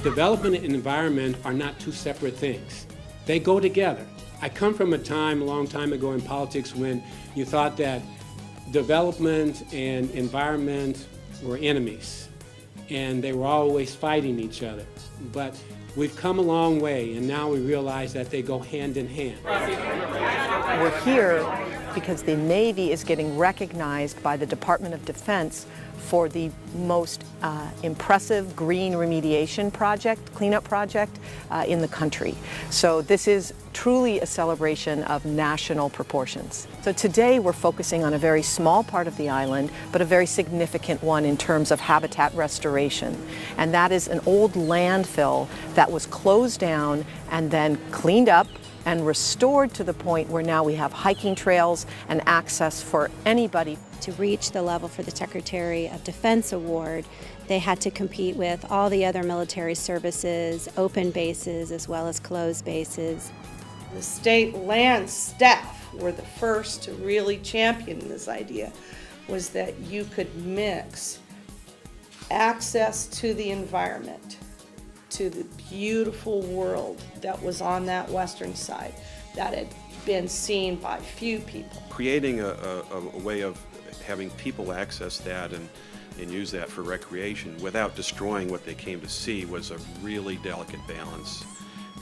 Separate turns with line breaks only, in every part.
Development and environment are not two separate things. They go together. I come from a time, a long time ago in politics, when you thought that development and environment were enemies, and they were always fighting each other. But we've come a long way, and now we realize that they go hand in hand.
We're here because the Navy is getting recognized by the Department of Defense for the most impressive green remediation project, cleanup project in the country. So this is truly a celebration of national proportions. So today we're focusing on a very small part of the island, but a very significant one in terms of habitat restoration. And that is an old landfill that was closed down and then cleaned up and restored to the point where now we have hiking trails and access for anybody.
To reach the level for the Secretary of Defense Award, they had to compete with all the other military services, open bases as well as closed bases.
The state land staff were the first to really champion this idea, was that you could mix access to the environment, to the beautiful world that was on that western side that had been seen by few people.
Creating a way of having people access that and use that for recreation without destroying what they came to see was a really delicate balance.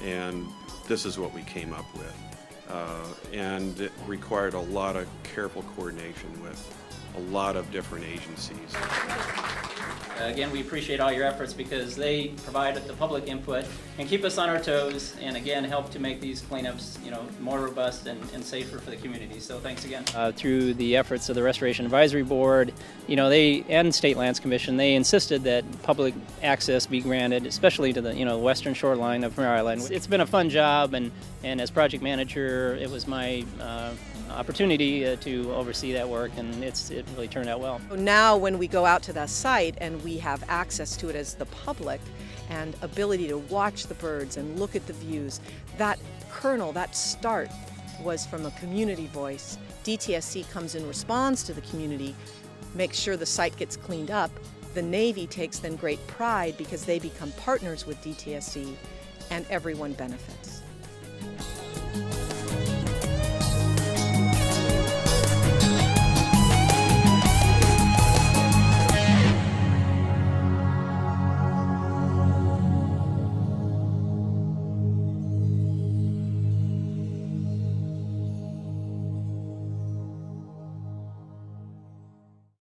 And this is what we came up with. And it required a lot of careful coordination with a lot of different agencies.
Again, we appreciate all your efforts because they provide the public input and keep us on our toes, and again help to make these cleanups, more robust and safer for the community. So thanks again. Through the efforts of the Restoration Advisory Board, they and State Lands Commission, they insisted that public access be granted, especially to the western shoreline of Mare Island. It's been a fun job, and as project manager, it was my opportunity to oversee that work, and it really turned out well.
Now when we go out to that site and we have access to it as the public and ability to watch the birds and look at the views, that kernel, that start was from a community voice. DTSC comes and responds to the community, makes sure the site gets cleaned up. The Navy takes then great pride because they become partners with DTSC, and everyone benefits.